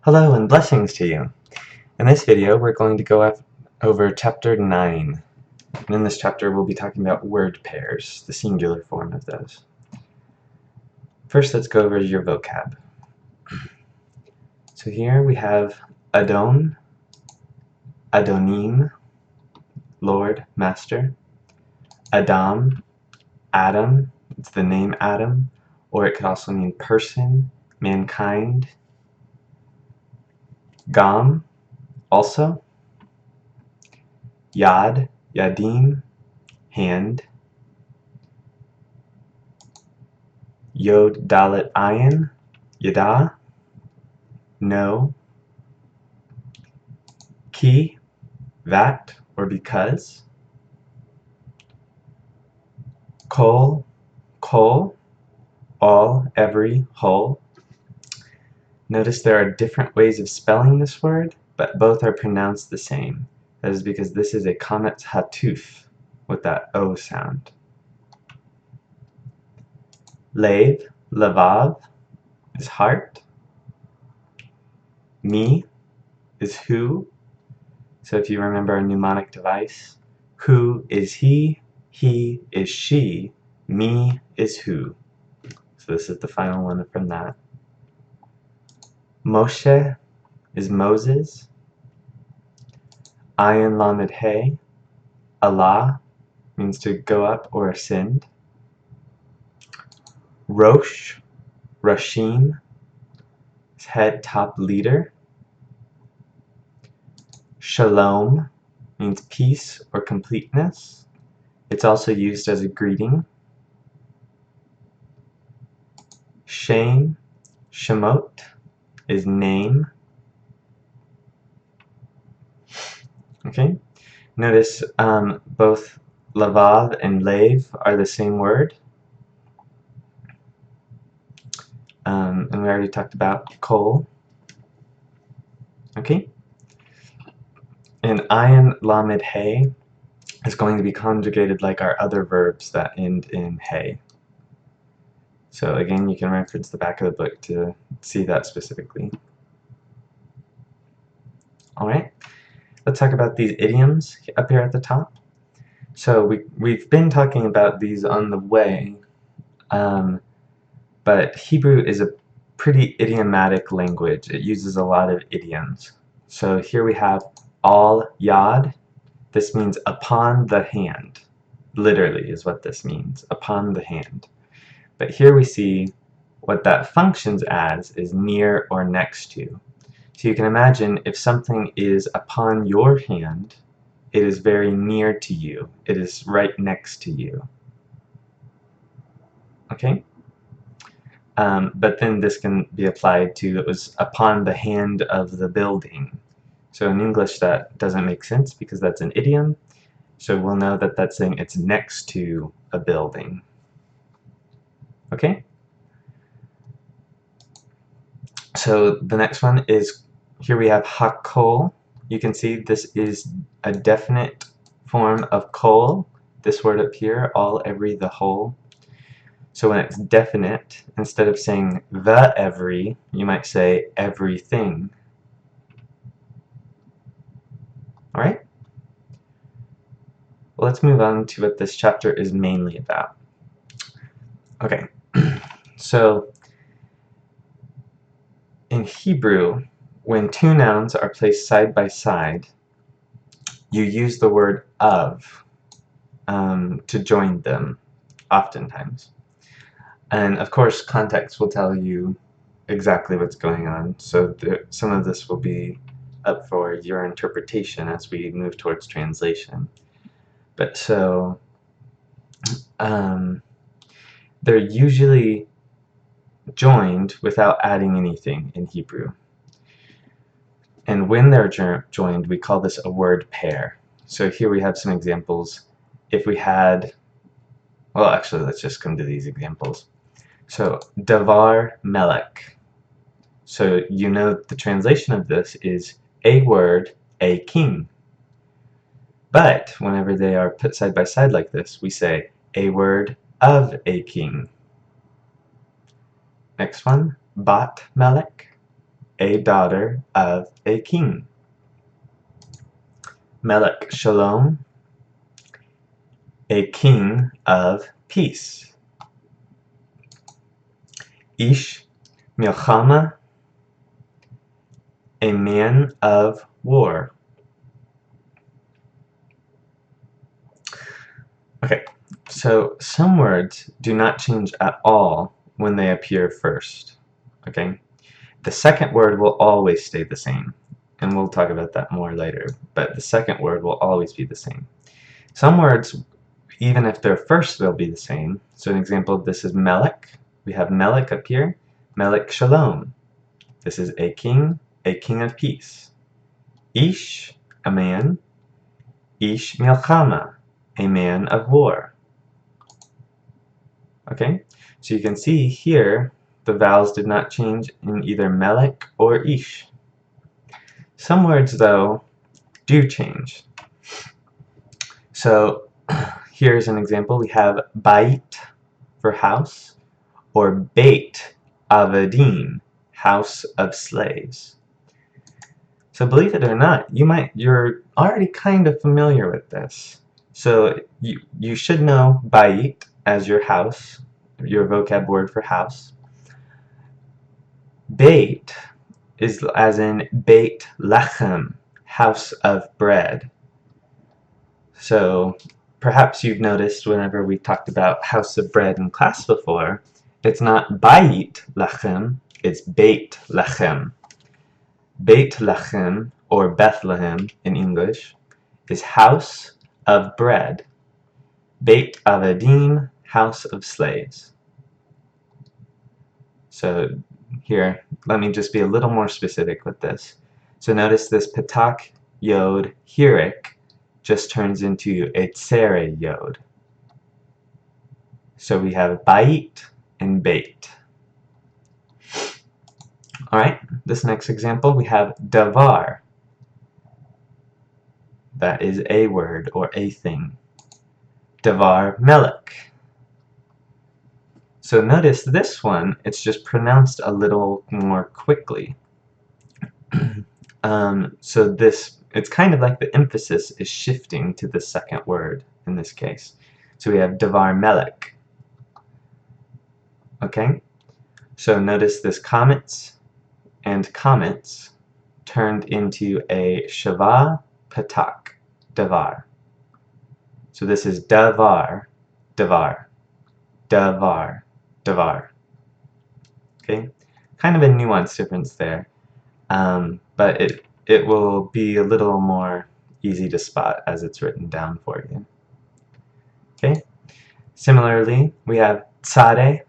Hello and blessings to you. In this video we're going to go over chapter 9. And in this chapter we'll be talking about word pairs, the singular form of those. First let's go over your vocab. So here we have Adon, Adonim, Lord, Master. Adam, Adam, it's the name Adam, or it could also mean person, mankind. Gam, also. Yad, Yadim, hand. Yod Dalet Ayin, Yada, no. Ki, that or because. Kol, kol, all, every, whole. Notice there are different ways of spelling this word, but both are pronounced the same. That is because this is a Kametz Hatuf with that O sound. Lev, Levav, is heart. Mi is who. So if you remember a mnemonic device, who is he is she, me is who. So this is the final one from that. Moshe is Moses. Ayin Lamed He, Allah, means to go up or ascend. Rosh, Rashim, is head, top, leader. Shalom means peace or completeness. It's also used as a greeting. Shem, Shemot, is name. Okay, notice both Lavav and Lev are the same word. And we already talked about Kol. Okay, and Ayin Lamed He is going to be conjugated like our other verbs that end in He. So again, you can reference the back of the book to see that specifically. Alright, let's talk about these idioms up here at the top. So we've been talking about these on the way, but Hebrew is a pretty idiomatic language. It uses a lot of idioms. So here we have al yad. This means upon the hand. Literally is what this means, upon the hand. But here we see what that functions as is near or next to. So you can imagine if something is upon your hand, it is very near to you. It is right next to you. Okay? But then this can be applied to it was upon the hand of the building. So in English that doesn't make sense because that's an idiom. So we'll know that that's saying it's next to a building. Okay? So the next one is, here we have hakol. You can see this is a definite form of kol. This word up here, all, every, the whole. So when it's definite, instead of saying the every, you might say everything. Alright? Well, let's move on to what this chapter is mainly about. Okay, so in Hebrew, when two nouns are placed side by side, you use the word of to join them, oftentimes. And of course, context will tell you exactly what's going on, so some of this will be up for your interpretation as we move towards translation. But so, they're usually joined without adding anything in Hebrew. And when they're joined, we call this a word pair. So here we have some examples. If we had, well, actually, let's just come to these examples. So, davar melech. So you know the translation of this is a word, a king. But whenever they are put side by side like this, we say a word of a king. Next one, bat melech. a daughter of a king. Melech Shalom, a king of peace. Ish Milchama, a man of war. Okay, so some words do not change at all when they appear first. Okay, the second word will always stay the same, and we'll talk about that more later, but the second word will always be the same. Some words, even if they're first, they'll be the same. So an example of this is Melech. We have Melech up here. Melech Shalom. This is a king of peace. Ish, a man. Ish Milchama, a man of war. Okay, so you can see here the vowels did not change in either Melech or Ish. Some words, though, do change. So here's an example. We have Bait for house, or Beit Avadim, house of slaves. So believe it or not, you're already kind of familiar with this. So you should know Bait as your house, your vocab word for house. Beit is as in Beit Lechem, house of bread. So perhaps you've noticed whenever we talked about house of bread in class before, it's not Beit Lechem, it's Beit Lechem. Beit Lechem, or Bethlehem in English, is house of bread. Beit Avadim, house of slaves. So here, let me just be a little more specific with this. So notice this Patak Yod Hirik just turns into a Tsere Yod. So we have Bait and Beit. Alright, this next example we have Davar. That is a word or a thing. Davar Melech. So notice this one, it's just pronounced a little more quickly. So this, it's kind of like the emphasis is shifting to the second word in this case. So we have Davar Melech. Okay? So notice this comets and comets turned into a Shava Patak, Davar. So this is Davar, Davar, Davar, Davar. Okay? Kind of a nuanced difference there. But it will be a little more easy to spot as it's written down for you. Okay? Similarly, we have Tzadeh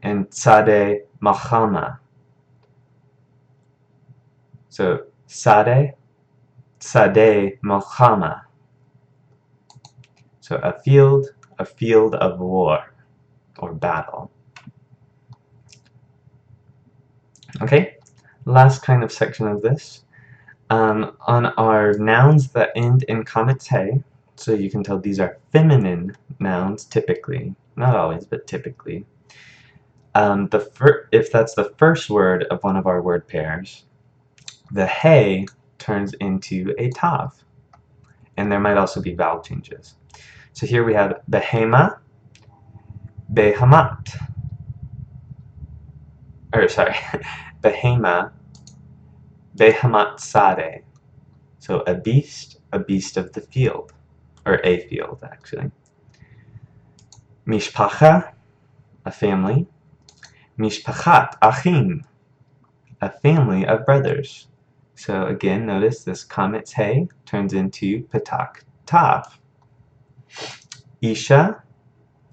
and Tzadeh Machama. So Tzadeh, Tzadeh Machama. So a field of war or battle. Okay? Last kind of section of this. On our nouns that end in comets hey, so you can tell these are feminine nouns typically, not always, but typically. If that's the first word of one of our word pairs, the hey turns into a tav, and there might also be vowel changes. So here we have behema, behamat, or sorry, behema, behamat sade. So a beast of the field, or a field actually. Mishpacha, a family. Mishpachat achim, a family of brothers. So again, notice this comets hey turns into patak tav. Isha,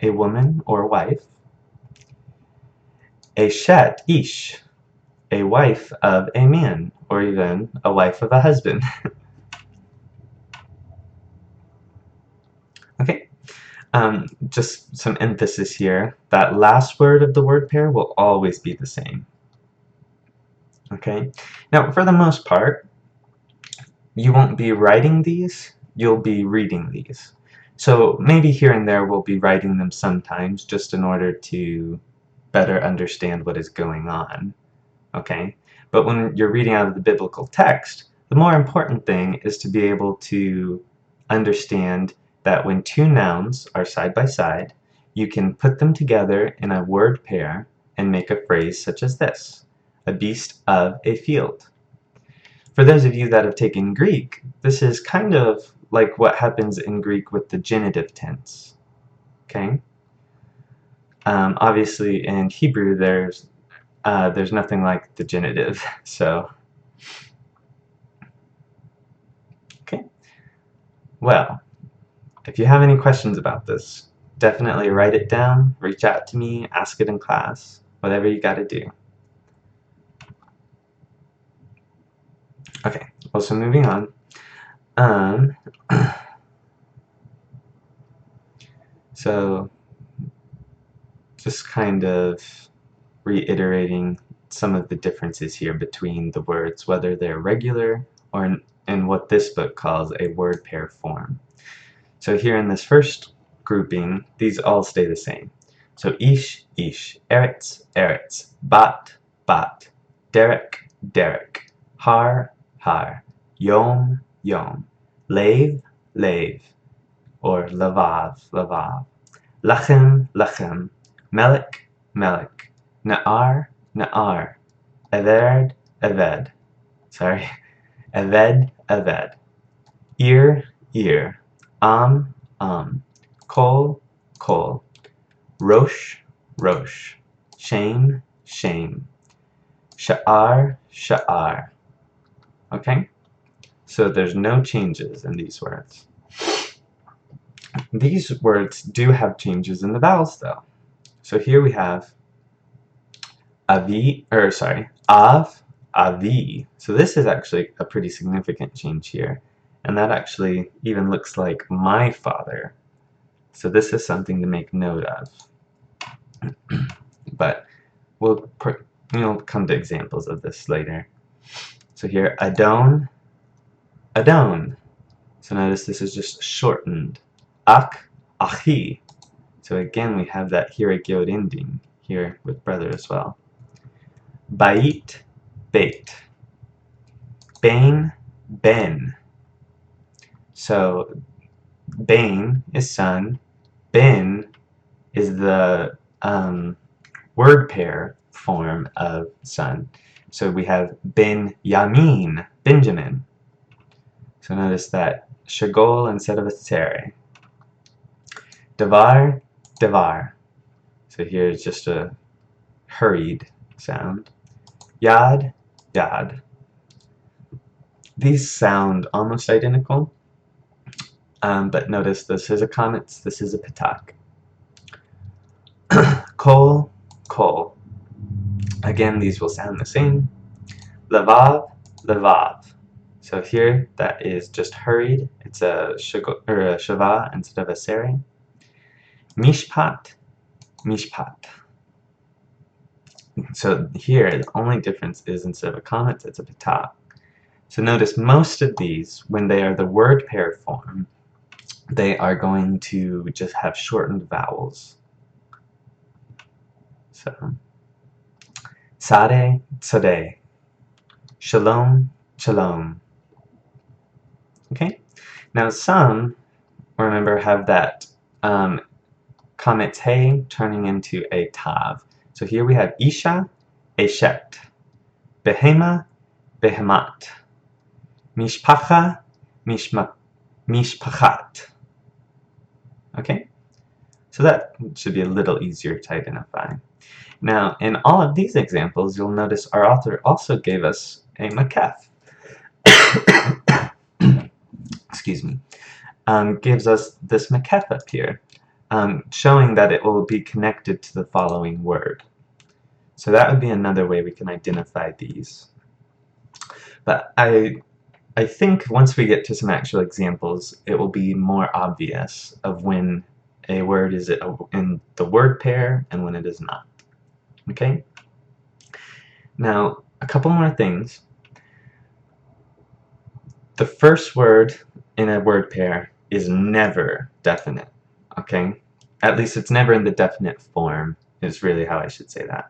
a woman or wife. Eshet ish, a wife of a man, or even a wife of a husband. Okay, just some emphasis here. That last word of the word pair will always be the same. Okay, now for the most part, you won't be writing these, you'll be reading these. So maybe here and there we'll be writing them sometimes just in order to better understand what is going on. okay? But when you're reading out of the biblical text, the more important thing is to be able to understand that when two nouns are side by side, you can put them together in a word pair and make a phrase such as this: a beast of a field. For those of you that have taken Greek, this is kind of like what happens in Greek with the genitive tense, okay? Obviously in Hebrew there's nothing like the genitive, so okay. Well, if you have any questions about this, definitely write it down, reach out to me, ask it in class, whatever you gotta do. Okay, well, so moving on. So just kind of reiterating some of the differences here between the words, whether they're regular or in what this book calls a word pair form. So here in this first grouping, these all stay the same. So ish, ish, eretz, eretz, bat, bat, derek, derek, har, har, yom, yom, lave, lave, or lavav, lavav, lachem, lachem, melek, melek, na'ar, na'ar, eved, eved, sorry, eved, eved, ear, ear, kol, kol, rosh, rosh, shame, shame, sha'ar, sha'ar. Okay? So there's no changes in these words. These words do have changes in the vowels though. So here we have avi, or sorry, av, avi. So this is actually a pretty significant change here. And that actually even looks like my father. So this is something to make note of. But we'll come to examples of this later. So here, adon, adon. So notice this is just shortened. Ak, achi. So again, we have that hiragyod ending here with brother as well. Bait, bait. Bain, ben. So bain is son. Ben is the word pair form of son. So we have Ben Yamin, Benjamin. So notice that shagol instead of a tsere. Devar, devar. So here it's just a hurried sound. Yad, yad. These sound almost identical, but notice this is a kametz, this is a patak. Kol, kol. Again, these will sound the same. Levav, levav. So here, that is just hurried. It's a shava instead of a sere. Mishpat, mishpat. So here, the only difference is instead of a kametz, it's a patak. So notice most of these, when they are the word pair form, they are going to just have shortened vowels. So, tzare, tzare, shalom, shalom. Okay, now some, remember, have that kametz hey turning into a tav. So here we have isha, eshet, behema, behemat, mishpacha, mishpachat. Okay, so that should be a little easier to identify. Now, in all of these examples, you'll notice our author also gave us a makef. Excuse me. Gives us this makef up here, showing that it will be connected to the following word. So that would be another way we can identify these. But I think once we get to some actual examples, it will be more obvious of when a word is in the word pair and when it is not. Okay? Now, a couple more things. The first word in a word pair is never definite. Okay? At least it's never in the definite form, is really how I should say that.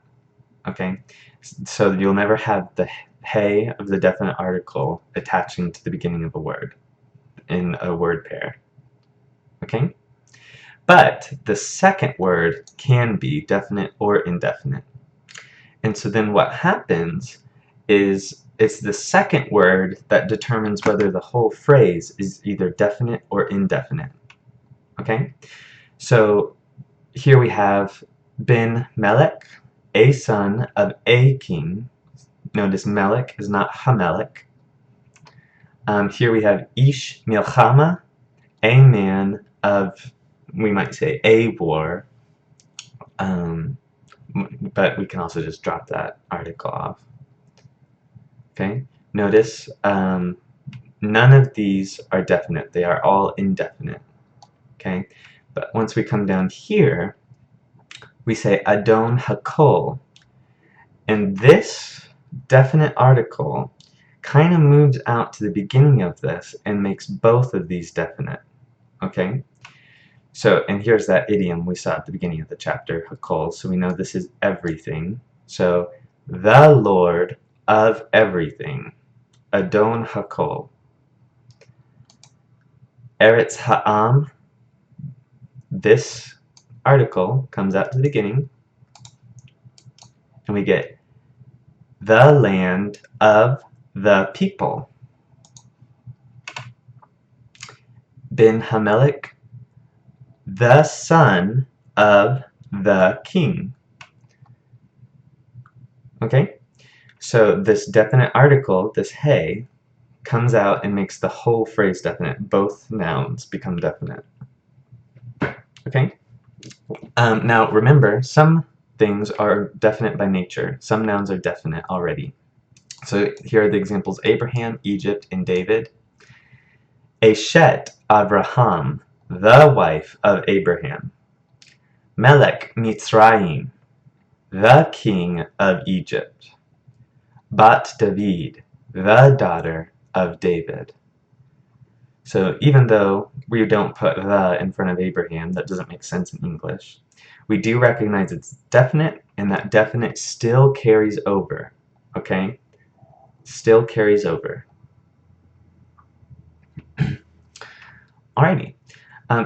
Okay, so you'll never have the hey of the definite article attaching to the beginning of a word in a word pair. Okay, but the second word can be definite or indefinite. And so then what happens is it's the second word that determines whether the whole phrase is either definite or indefinite. Okay, so here we have Ben Melech, a son of a king. Notice Melech is not Hamelech. Here we have Ish Milchama, a man of, we might say, a war. But we can also just drop that article off. Okay, notice none of these are definite. They are all indefinite. Okay, but once we come down here, we say Adon Hakol. And this definite article kind of moves out to the beginning of this and makes both of these definite. Okay? So, and here's that idiom we saw at the beginning of the chapter, Hakol. So we know this is everything. So, the Lord of everything. Adon Hakol. Eretz Ha'am. This article comes out to the beginning. And we get the land of the people. Ben Hamelech, the son of the king. Okay, so this definite article, this hey, comes out and makes the whole phrase definite. Both nouns become definite. Okay, now remember, some things are definite by nature. Some nouns are definite already. So here are the examples: Abraham, Egypt, and David. Eshet Avraham, the wife of Abraham. Melech Mitzrayim, the king of Egypt. Bat David, the daughter of David. So even though we don't put the in front of Abraham, that doesn't make sense in English, we do recognize it's definite, and that definite still carries over. Okay? Still carries over. Alrighty.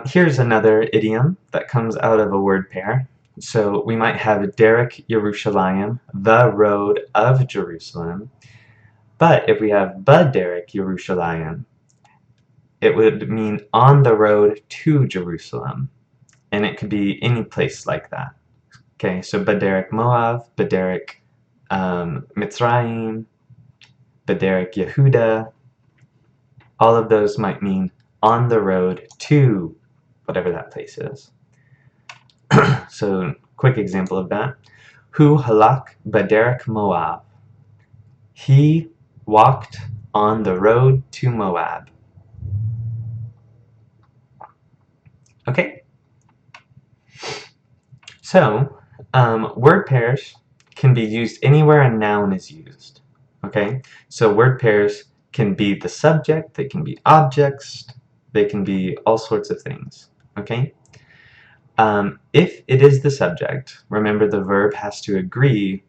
Here's another idiom that comes out of a word pair. So we might have Derek Yerushalayim, the road of Jerusalem. But if we have Derek Yerushalayim, it would mean on the road to Jerusalem. And it could be any place like that. Okay, so Derek Moav, Derek Mitzrayim, Derek Yehuda. All of those might mean on the road to whatever that place is. So, quick example of that. Hu halak b'derek Moab. He walked on the road to Moab. Okay? So, word pairs can be used anywhere a noun is used. Okay? So, word pairs can be the subject, they can be objects, they can be all sorts of things. Okay? If it is the subject, remember the verb has to agree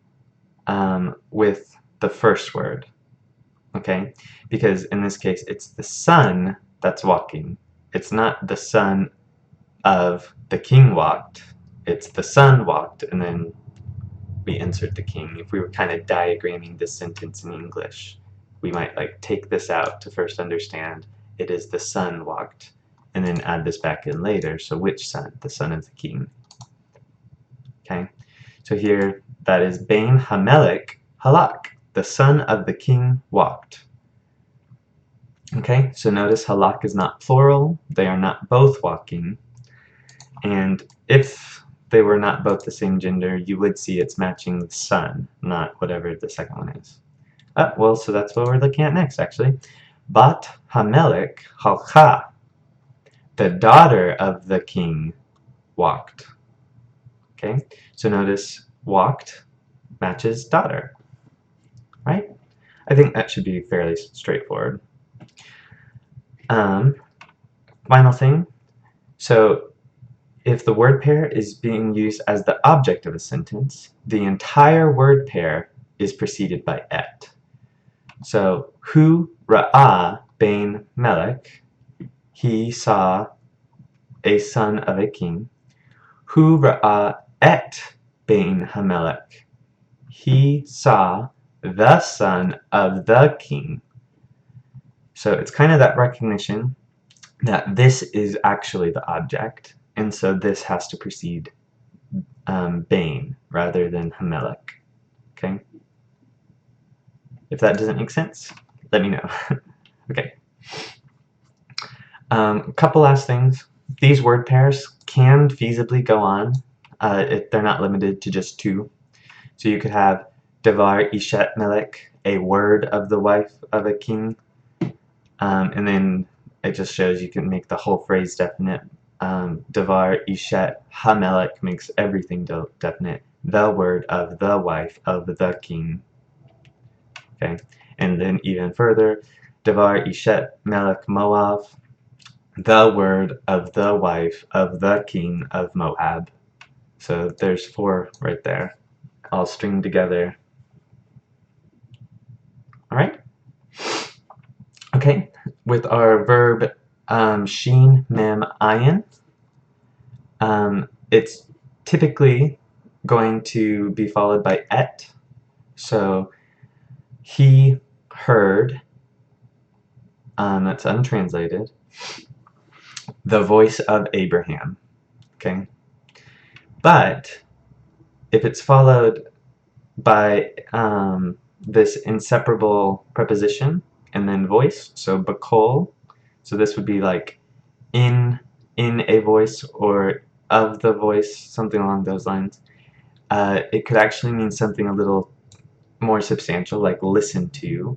with the first word. Okay? Because in this case, it's the son that's walking. It's not the son of the king walked. It's the son walked, and then we insert the king. If we were kind of diagramming this sentence in English, we might like take this out to first understand it is the son walked, and then add this back in later. So which son? The son of the king. Okay, so here that is Bain Hamelech Halak, the son of the king walked. Okay, so notice halak is not plural, they are not both walking, and if they were not both the same gender, you would see it's matching the son, not whatever the second one is. Oh, well, so that's what we're looking at next, actually. Bat Hamelech Halcha, the daughter of the king walked. Okay, so notice walked matches daughter, right? I think that should be fairly straightforward. Final thing, so if the word pair is being used as the object of a sentence, the entire word pair is preceded by et. So, hu ra'ah bein melech, he saw a son of a king. Hu ra'ah et bein hamelech, he saw the son of the king. So it's kind of that recognition that this is actually the object, and so this has to precede bein rather than hamelech. Okay? If that doesn't make sense, let me know. Okay. A couple last things. These word pairs can feasibly go on. They're not limited to just two. So you could have Devar Ishet Melech, a word of the wife of a king. And then it just shows you can make the whole phrase definite. Devar Ishet Hamelech makes everything definite. The word of the wife of the king. Okay, and then even further, Devar Ishet Melech Moav, the word of the wife of the king of Moab. So there's four right there, all stringed together. All right. Okay, with our verb sheen, mem, ayin, it's typically going to be followed by et. So he heard, that's untranslated, the voice of Abraham. Okay, but if it's followed by this inseparable preposition and then voice, so bakol, so this would be like in a voice or of the voice, something along those lines. It could actually mean something a little more substantial, like listen to.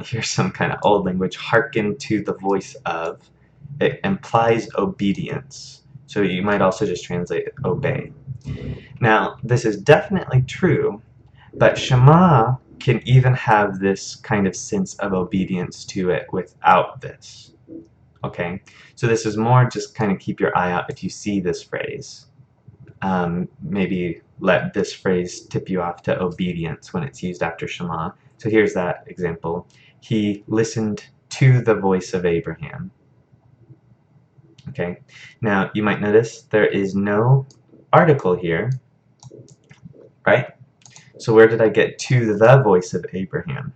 Here's some kind of old language, hearken to the voice of. It implies obedience. So you might also just translate obey. Now, this is definitely true, but Shema can even have this kind of sense of obedience to it without this. Okay, so this is more just kind of keep your eye out if you see this phrase. Maybe let this phrase tip you off to obedience when it's used after Shema. So here's that example. He listened to the voice of Abraham. Okay, now you might notice there is no article here, right? So where did I get to the voice of Abraham?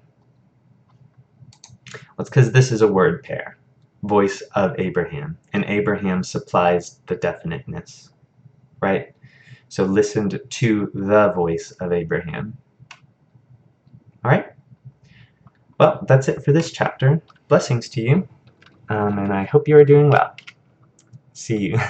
Well, it's because this is a word pair, voice of Abraham, and Abraham supplies the definiteness, right? So listened to the voice of Abraham. All right? Well, that's it for this chapter. Blessings to you, and I hope you are doing well. See you.